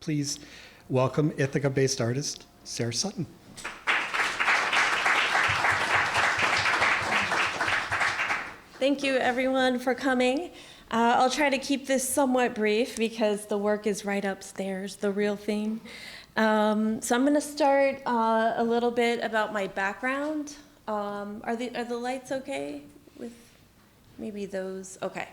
Please welcome Ithaca-based artist Sarah Sutton. Thank you, everyone, for coming. I'll try to keep this somewhat brief because the work is right upstairs, the real thing. So I'm going to start a little bit about my background. Are the lights okay with maybe those? Okay.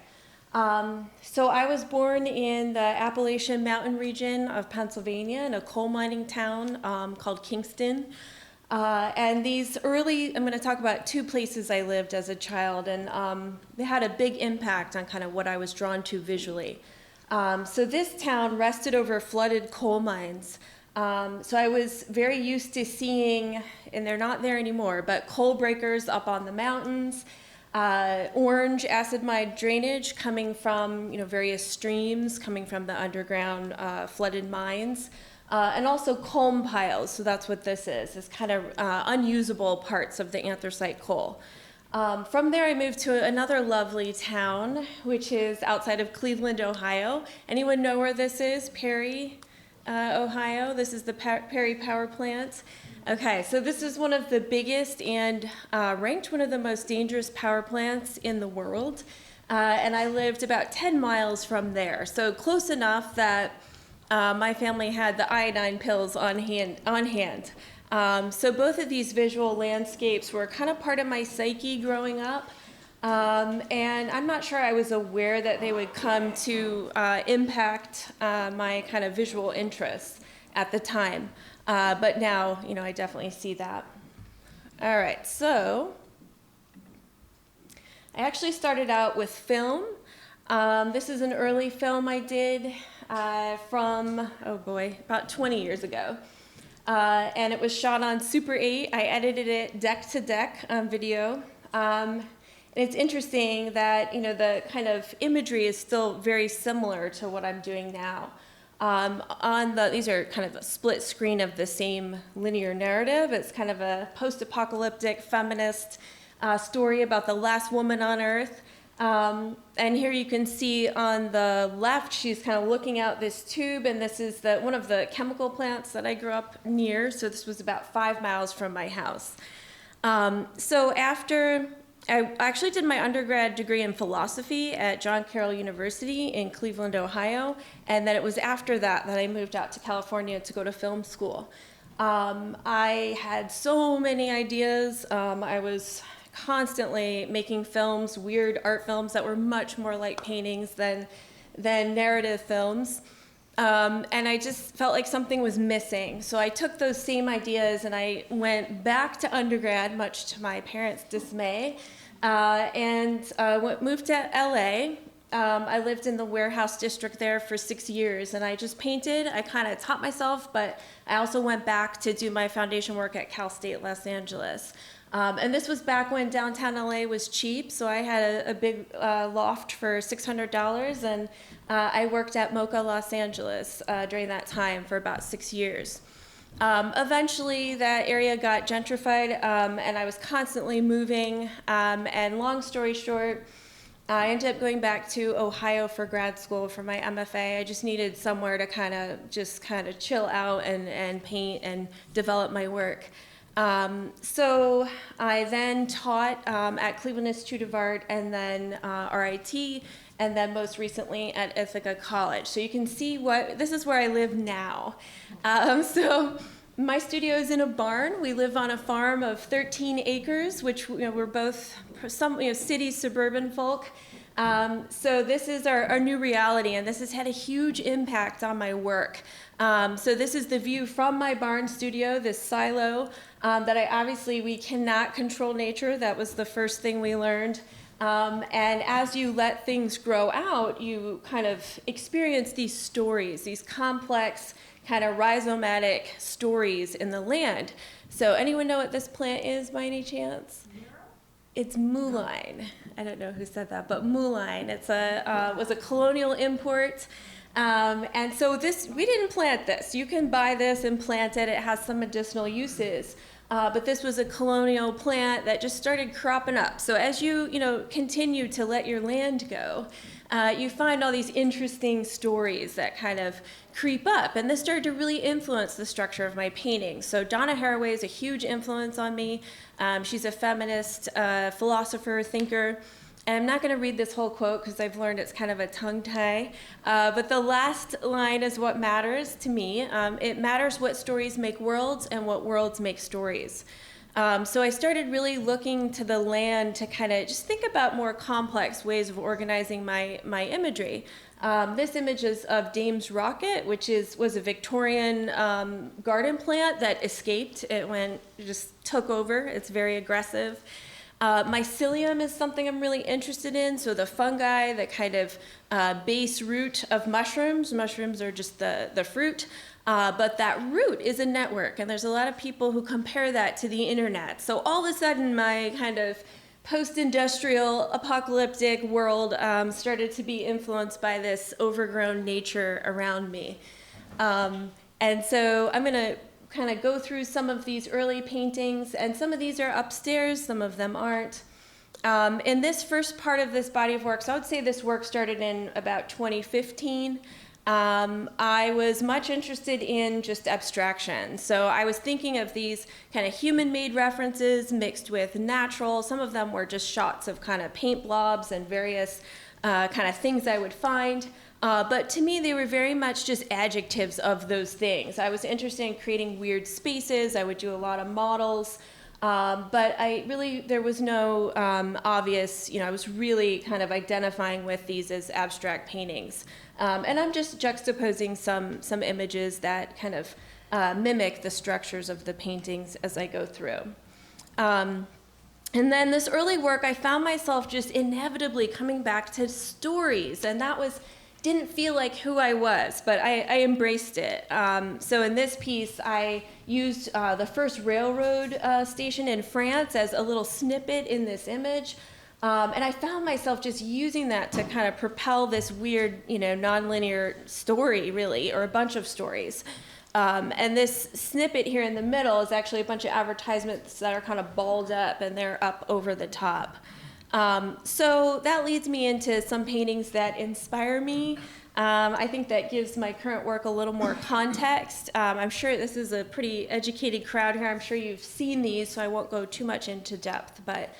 So I was born in the Appalachian Mountain region of Pennsylvania in a coal mining town called Kingston. And these early, I'm going to talk about two places I lived as a child, and they had a big impact on kind of what I was drawn to visually. So this town rested over flooded coal mines. So I was very used to seeing, and they're not there anymore, but coal breakers up on the mountains, orange acid mine drainage coming from various streams coming from the underground flooded mines, and also comb piles. So that's what this is. It's kind of unusable parts of the anthracite coal. From there, I moved to another lovely town, which is outside of Cleveland, Ohio. Anyone know where this is? Perry, Ohio. This is the Perry Power Plant. Okay, so this is one of the biggest and ranked one of the most dangerous power plants in the world. And I lived about 10 miles from there, so close enough that my family had the iodine pills on hand. So both of these visual landscapes were kind of part of my psyche growing up. And I'm not sure I was aware that they would come to impact my kind of visual interests at the time. But now, I definitely see that. All right, so I actually started out with film. This is an early film I did from, about 20 years ago. And it was shot on Super 8. I edited it deck to deck on video. And it's interesting that, the kind of imagery is still very similar to what I'm doing now. These are kind of a split screen of the same linear narrative. It's kind of a post-apocalyptic feminist story about the last woman on Earth. And here you can see on the left, she's kind of looking out this tube, and this is one of the chemical plants that I grew up near. So this was about 5 miles from my house. So after I actually did my undergrad degree in philosophy at John Carroll University in Cleveland, Ohio, and then it was after that I moved out to California to go to film school. I had so many ideas. I was constantly making films, weird art films that were much more like paintings than narrative films. And I just felt like something was missing. So I took those same ideas and I went back to undergrad, much to my parents' dismay, and moved to LA. I lived in the warehouse district there for 6 years, and I just painted. I kind of taught myself, but I also went back to do my foundation work at Cal State Los Angeles. And this was back when downtown LA was cheap, so I had a big loft for $600, and I worked at Mocha Los Angeles during that time for about 6 years. Eventually, that area got gentrified, and I was constantly moving, and long story short, I ended up going back to Ohio for grad school for my MFA. I just needed somewhere to kind of chill out and paint and develop my work. So I then taught at Cleveland Institute of Art, and then RIT, and then most recently at Ithaca College. So you can see this is where I live now. So my studio is in a barn. We live on a farm of 13 acres, which we're both some city suburban folk. So this is our new reality, and this has had a huge impact on my work. So this is the view from my barn studio, this silo, that we cannot control nature. That was the first thing we learned. And as you let things grow out, you kind of experience these stories, these complex kind of rhizomatic stories in the land. So anyone know what this plant is by any chance? It's mullein. I don't know who said that, but mullein. It's was a colonial import. And so we didn't plant this. You can buy this and plant it. It has some medicinal uses. But this was a colonial plant that just started cropping up. So as you continue to let your land go, you find all these interesting stories that kind of creep up. And this started to really influence the structure of my paintings. So Donna Haraway is a huge influence on me. She's a feminist, philosopher, thinker. And I'm not going to read this whole quote because I've learned it's kind of a tongue tie. But the last line is what matters to me. It matters what stories make worlds and what worlds make stories. So I started really looking to the land to kind of just think about more complex ways of organizing my imagery. This image is of Dame's Rocket, which was a Victorian garden plant that escaped. It just took over. It's very aggressive. Mycelium is something I'm really interested in. So the fungi, the kind of base root of mushrooms. Mushrooms are just the fruit. But that root is a network, and there's a lot of people who compare that to the internet. So all of a sudden, my kind of post-industrial apocalyptic world started to be influenced by this overgrown nature around me. And so I'm going to kind of go through some of these early paintings, and some of these are upstairs, some of them aren't. In this first part of this body of work, so I would say this work started in about 2015. I was much interested in just abstraction. So I was thinking of these kind of human-made references mixed with natural. Some of them were just shots of kind of paint blobs and various kind of things I would find. But to me, they were very much just adjectives of those things. I was interested in creating weird spaces. I would do a lot of models. But there was no obvious, I was really kind of identifying with these as abstract paintings. And I'm just juxtaposing some images that kind of mimic the structures of the paintings as I go through. And then this early work, I found myself just inevitably coming back to stories, and didn't feel like who I was, but I embraced it. So in this piece, I used the first railroad station in France as a little snippet in this image. And I found myself just using that to kind of propel this weird, nonlinear story, really, or a bunch of stories. And this snippet here in the middle is actually a bunch of advertisements that are kind of balled up, and they're up over the top. So that leads me into some paintings that inspire me. I think that gives my current work a little more context. I'm sure this is a pretty educated crowd here. I'm sure you've seen these, so I won't go too much into depth. But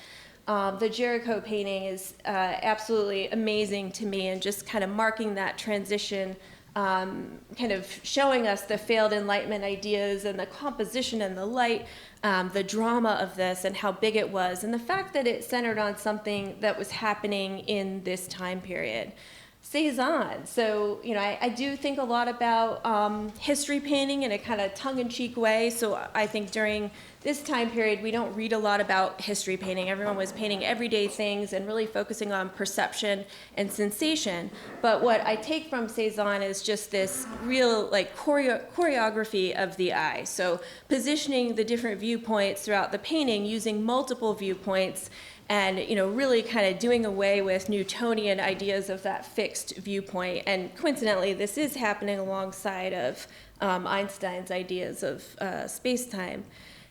the Jericho painting is absolutely amazing to me, and just kind of marking that transition, kind of showing us the failed Enlightenment ideas and the composition and the light, the drama of this and how big it was, and the fact that it centered on something that was happening in this time period. Cézanne. So, I do think a lot about history painting in a kind of tongue-in-cheek way. So I think during this time period, we don't read a lot about history painting. Everyone was painting everyday things and really focusing on perception and sensation. But what I take from Cézanne is just this real choreography of the eye. So positioning the different viewpoints throughout the painting, using multiple viewpoints, and really kind of doing away with Newtonian ideas of that fixed viewpoint. And coincidentally, this is happening alongside of Einstein's ideas of space-time.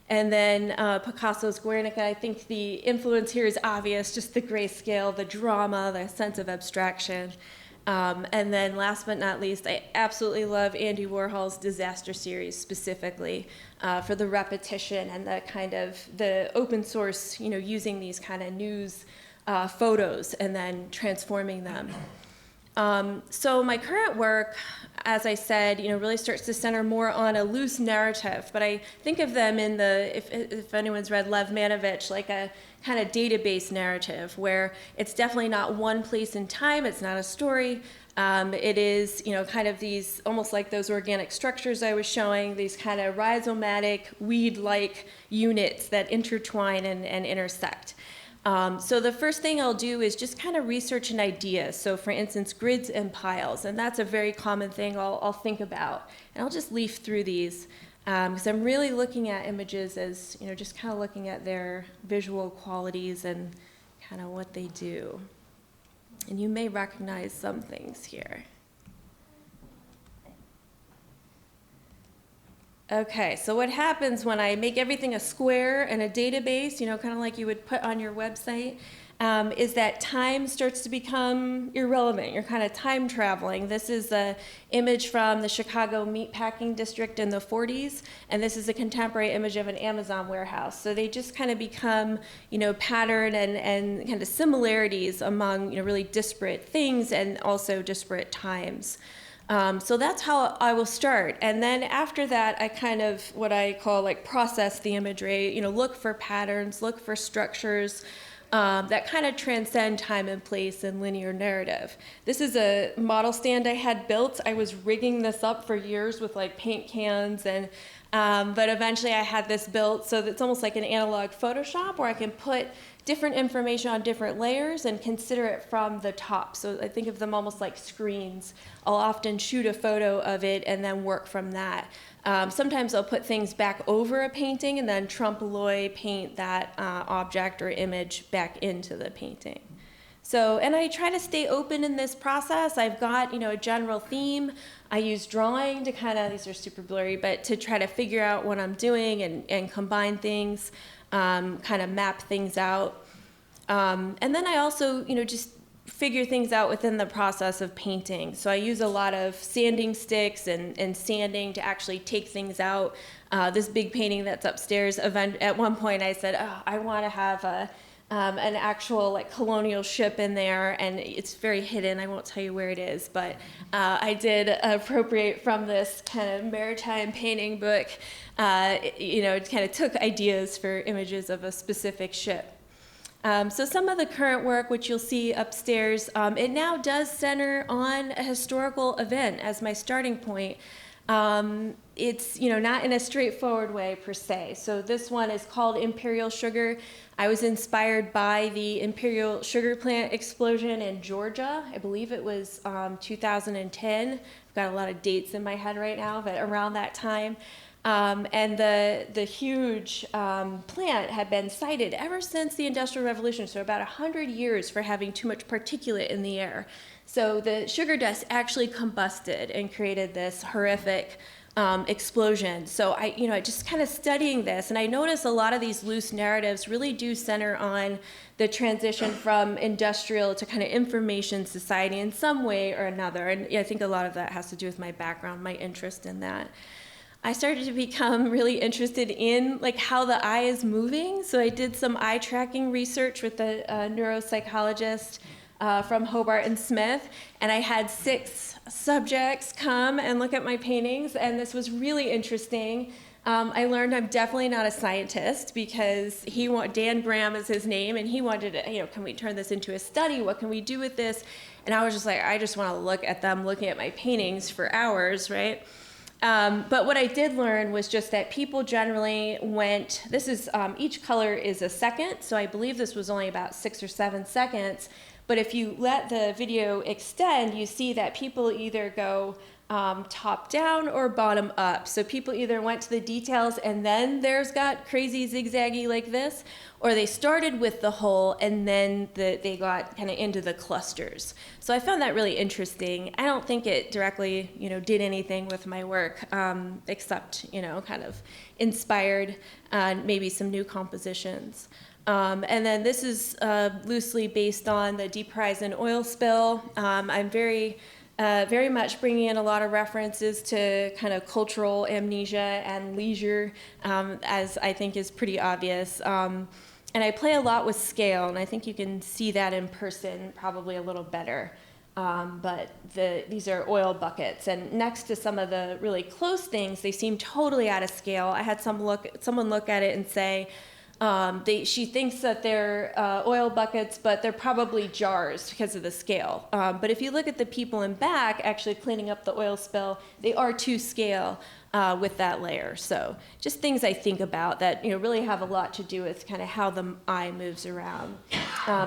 And then Picasso's Guernica, I think the influence here is obvious, just the grayscale, the drama, the sense of abstraction. And then last but not least, I absolutely love Andy Warhol's Disaster series specifically for the repetition and the kind of the open source, using these kind of news photos and then transforming them. So my current work, as I said, really starts to center more on a loose narrative, but I think of them in if anyone's read Lev Manovich, like a kind of database narrative where it's definitely not one place in time, it's not a story. It is, kind of these, almost like those organic structures I was showing, these kind of rhizomatic, weed-like units that intertwine and intersect. So the first thing I'll do is just kind of research an idea. So for instance, grids and piles, and that's a very common thing I'll think about. And I'll just leaf through these because I'm really looking at images as, just kind of looking at their visual qualities and kind of what they do. And you may recognize some things here. Okay, so what happens when I make everything a square and a database, kind of like you would put on your website, is that time starts to become irrelevant. You're kind of time traveling. This is an image from the Chicago meatpacking district in the 40s, and this is a contemporary image of an Amazon warehouse. So they just kind of become, pattern and kind of similarities among, really disparate things and also disparate times. So that's how I will start. And then after that, I kind of, what I call process the imagery, look for patterns, look for structures, that kind of transcend time and place and linear narrative. This is a model stand I had built. I was rigging this up for years with paint cans, and but eventually I had this built so that it's almost like an analog Photoshop where I can put different information on different layers and consider it from the top. So I think of them almost like screens. I'll often shoot a photo of it and then work from that. Sometimes I'll put things back over a painting and then trompe-l'oeil paint that object or image back into the painting. So, and I try to stay open in this process. I've got, a general theme. I use drawing to kind of, these are super blurry, but to try to figure out what I'm doing and combine things, kind of map things out. And then I also, just figure things out within the process of painting. So I use a lot of sanding sticks and sanding to actually take things out. This big painting that's upstairs, at one point I said, I want to have an actual colonial ship in there, and it's very hidden. I won't tell you where it is, but I did appropriate from this kind of maritime painting book. It kind of took ideas for images of a specific ship. So some of the current work, which you'll see upstairs, it now does center on a historical event as my starting point. It's not in a straightforward way per se. So this one is called Imperial Sugar. I was inspired by the Imperial Sugar plant explosion in Georgia. I believe it was 2010. I've got a lot of dates in my head right now, but around that time. And the huge plant had been cited ever since the Industrial Revolution, so about 100 years for having too much particulate in the air. So the sugar dust actually combusted and created this horrific explosion. So I just kind of studying this, and I notice a lot of these loose narratives really do center on the transition from industrial to kind of information society in some way or another. And I think a lot of that has to do with my background, my interest in that. I started to become really interested in how the eye is moving. So I did some eye tracking research with a neuropsychologist from Hobart and Smith, and I had 6 subjects come and look at my paintings, and this was really interesting. I learned I'm definitely not a scientist because Dan Graham is his name, and he wanted to, can we turn this into a study? What can we do with this? And I was just I just want to look at them looking at my paintings for hours, right? But what I did learn was just that people generally went, each color is a second, so I believe this was only about 6 or 7 seconds, but if you let the video extend, you see that people either go top down or bottom up. So people either went to the details and then theirs got crazy zigzaggy like this, or they started with the whole and then they got kind of into the clusters. So I found that really interesting. I don't think it directly, did anything with my work, except, kind of inspired maybe some new compositions. And then this is loosely based on the Deep Horizon oil spill. I'm very much bringing in a lot of references to kind of cultural amnesia and leisure, as I think is pretty obvious. And I play a lot with scale, and I think you can see that in person probably a little better. But these are oil buckets, and next to some of the really close things, they seem totally out of scale. I had someone look at it and say, she thinks that they're oil buckets, but they're probably jars because of the scale. But if you look at the people in back actually cleaning up the oil spill, they are to scale with that layer. So just things I think about that really have a lot to do with kind of how the eye moves around.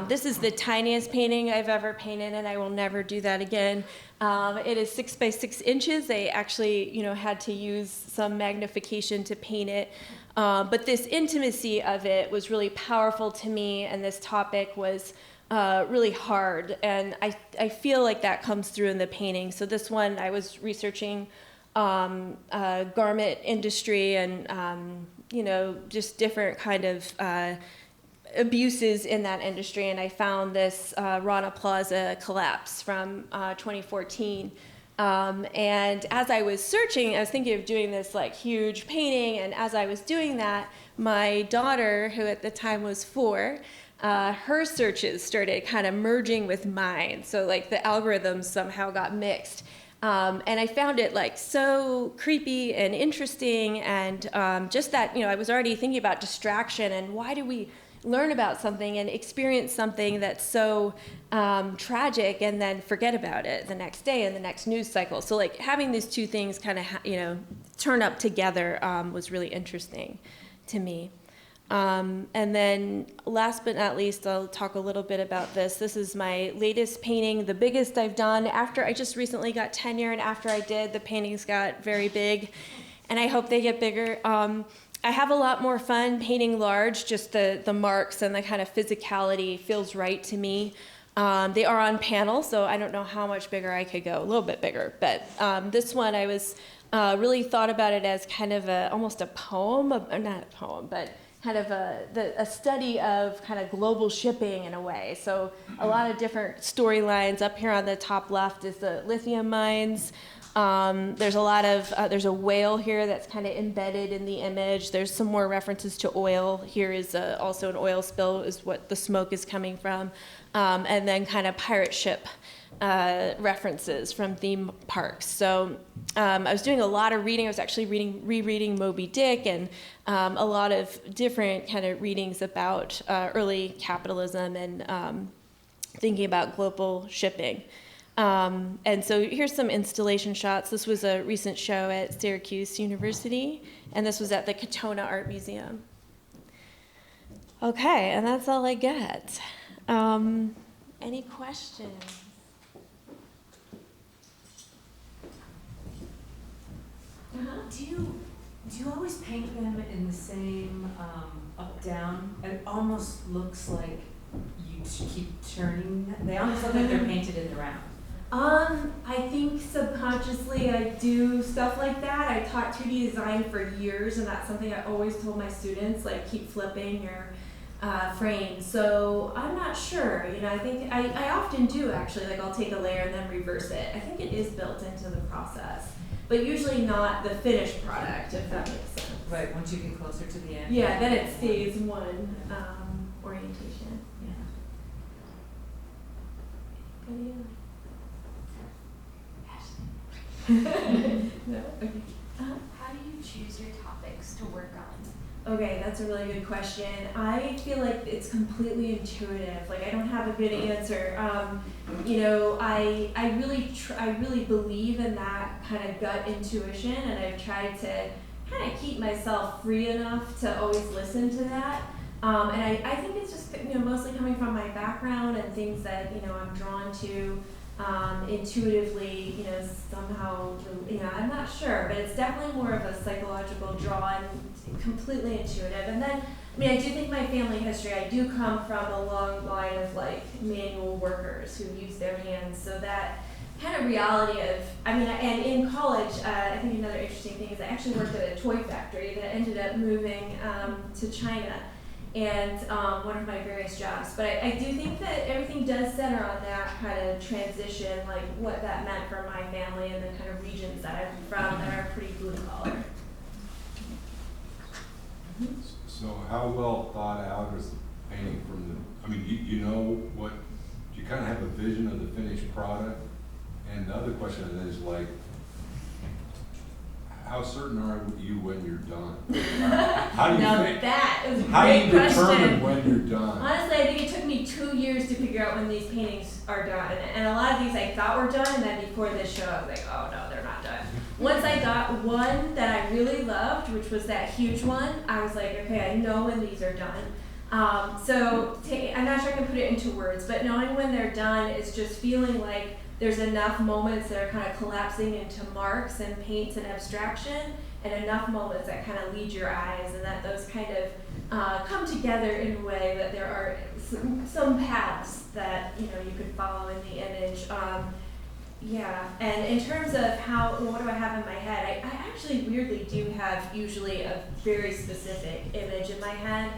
This is the tiniest painting I've ever painted, and I will never do that again. It is 6 by 6 inches. They actually had to use some magnification to paint it. But this intimacy of it was really powerful to me, and this topic was really hard, and I feel like that comes through in the painting. So this one, I was researching garment industry and just different kind of abuses in that industry, and I found this Rana Plaza collapse from 2014. And as I was searching, I was thinking of doing this like huge painting, and as I was doing that, my daughter, who at the time was 4, her searches started kind of merging with mine. So like the algorithms somehow got mixed. And I found it like so creepy and interesting, and just that, I was already thinking about distraction and why do we learn about something and experience something that's so tragic and then forget about it the next day in the next news cycle. So like having these two things kind of, turn up together was really interesting to me. And then last but not least, I'll talk a little bit about this. This is my latest painting, the biggest I've done. After I just recently got tenure, and after I did, the paintings got very big, and I hope they get bigger. I have a lot more fun painting large, just the marks and the kind of physicality feels right to me. They are on panel, so I don't know how much bigger I could go, a little bit bigger. But this one, I was really thought about it as kind of almost a poem, or not a poem, but kind of a study of kind of global shipping in a way. So a lot of different storylines. Up here on the top left is the lithium mines. There's a lot of, there's a whale here that's kind of embedded in the image. There's some more references to oil. Here is also an oil spill is what the smoke is coming from. And then kind of pirate ship references from theme parks. So I was doing a lot of reading. I was actually rereading Moby Dick and a lot of different kind of readings about early capitalism and thinking about global shipping. And so here's some installation shots. This was a recent show at Syracuse University, and this was at the Katona Art Museum. Okay, and that's all I got. Any questions? Do you always paint them in the same up-down? It almost looks like you keep turning them. They almost look like they're painted in the round. I think subconsciously I do stuff like that. I taught 2D design for years, and that's something I always told my students, like keep flipping your frames. So I'm not sure, I think I often do actually, like I'll take a layer and then reverse it. I think it is built into the process, but usually not the finished product, if that makes sense. Right, once you get closer to the end. Yeah, then it stays one orientation. Yeah. Good. No? Okay. How do you choose your topics to work on? Okay, that's a really good question. I feel like it's completely intuitive. Like I don't have a good answer. I really believe in that kind of gut intuition, and I've tried to kind of keep myself free enough to always listen to that. And I think it's just mostly coming from my background and things that I'm drawn to. Intuitively, somehow, I'm not sure, but it's definitely more of a psychological draw and completely intuitive. And then, I do think my family history, I do come from a long line of like manual workers who use their hands, so that kind of reality of, and in college, I think another interesting thing is I actually worked at a toy factory that ended up moving to China. And one of my various jobs. But I do think that everything does center on that kind of transition, like what that meant for my family and the kind of regions that I'm from that are pretty blue collar. So how well thought out is the painting from the, you know what, you kind of have a vision of the finished product? And the other question is like, how certain are you when you're done? How do you Now think, that is a how do you great determine question. when you're done? Honestly, I think it took me 2 years to figure out when these paintings are done. And a lot of these I thought were done, and then before this show, I was like, oh no, they're not done. Once I got one that I really loved, which was that huge one, I was like, okay, I know when these are done. I'm not sure I can put it into words, but knowing when they're done is just feeling like there's enough moments that are kind of collapsing into marks and paints and abstraction, and enough moments that kind of lead your eyes, and that those kind of come together in a way that there are some paths that you could follow in the image. And in terms of what do I have in my head, I actually weirdly do have usually a very specific image in my head.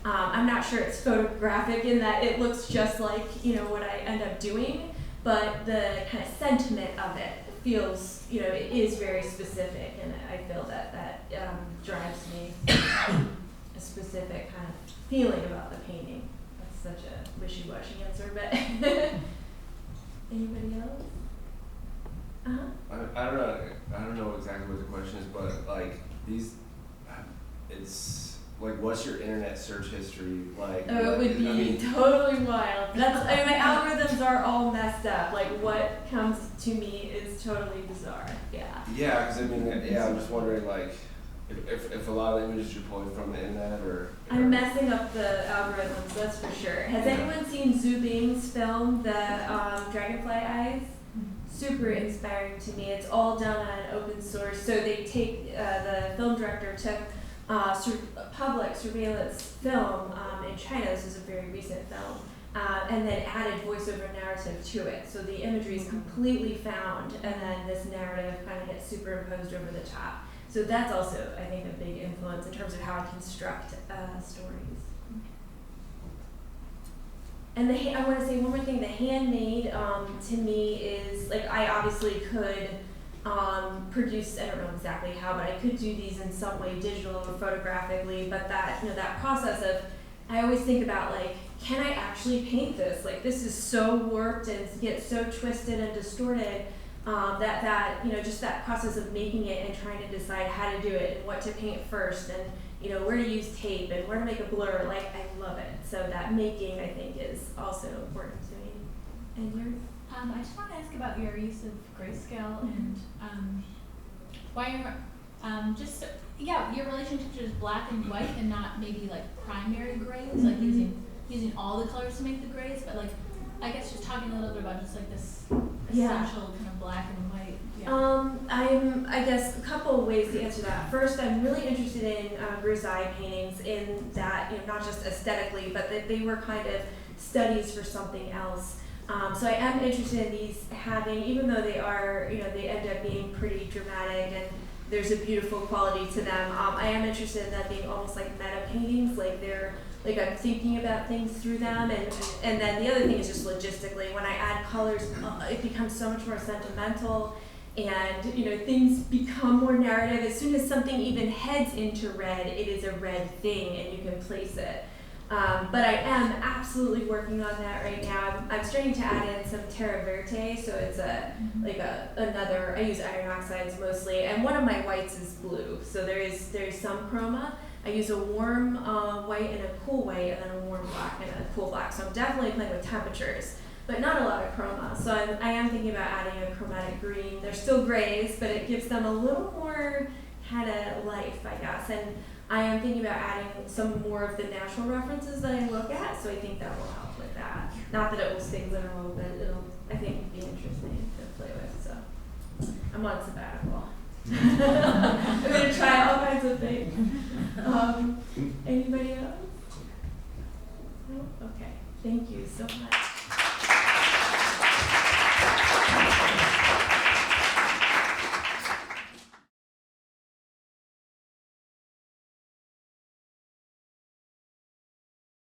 I'm not sure it's photographic in that it looks just like, what I end up doing, but the kind of sentiment of it feels, it is very specific, and I feel that drives me a specific kind of feeling about the painting. That's such a wishy-washy answer, but anybody else? I don't know exactly what the question is, but like it's like, what's your internet search history like? Oh, it would be totally wild. My algorithms are all messed up. Like, what comes to me is totally bizarre. Yeah. Yeah, because I'm just wondering, like, if a lot of the images you're pulling from the internet or. I'm messing up the algorithms, that's for sure. Has anyone seen Zhu Bing's film, the Dragonfly Eyes? Super inspiring to me. It's all done on open source. So they take, the film director took public surveillance film in China. This is a very recent film. And then added voiceover narrative to it. So the imagery is completely found, and then this narrative kind of gets superimposed over the top. So that's also, I think, a big influence in terms of how I construct stories. And I want to say one more thing. The handmade, to me, is like, I obviously could produce, I don't know exactly how, but I could do these in some way, digital or photographically. But that, that process of, I always think about, like, can I actually paint this? Like, this is so warped and gets so twisted and distorted that just that process of making it and trying to decide how to do it and what to paint first and where to use tape and where to make a blur. Like, I love it. So that making, I think, is also important to me. And yours? I just want to ask about your use of grayscale and why you're your relationship to just black and white and not maybe like primary grays, like using all the colors to make the grays, but like I guess just talking a little bit about just like this essential kind of black and white. Yeah. I guess a couple of ways to answer that. First, I'm really interested in grisaille paintings in that, not just aesthetically, but that they were kind of studies for something else. So I am interested in these having, even though they are, they end up being pretty dramatic and there's a beautiful quality to them, I am interested in them being almost like meta paintings, like they're, like I'm thinking about things through them, and then the other thing is just logistically, when I add colors, it becomes so much more sentimental, and things become more narrative. As soon as something even heads into red, it is a red thing, and you can place it. But I am absolutely working on that right now. I'm starting to add in some terra verte, so it's another. I use iron oxides mostly, and one of my whites is blue, so there is some chroma. I use a warm white and a cool white, and then a warm black and a cool black. So I'm definitely playing with temperatures, but not a lot of chroma. So I am thinking about adding a chromatic green. They're still grays, but it gives them a little more kind of life, I guess. And I am thinking about adding some more of the natural references that I look at, so I think that will help with that. Not that it will stay literal, but it'll, I think, be interesting to play with. So I'm on sabbatical. I'm going to try all kinds of things. Anybody else? No? Okay. Thank you so much.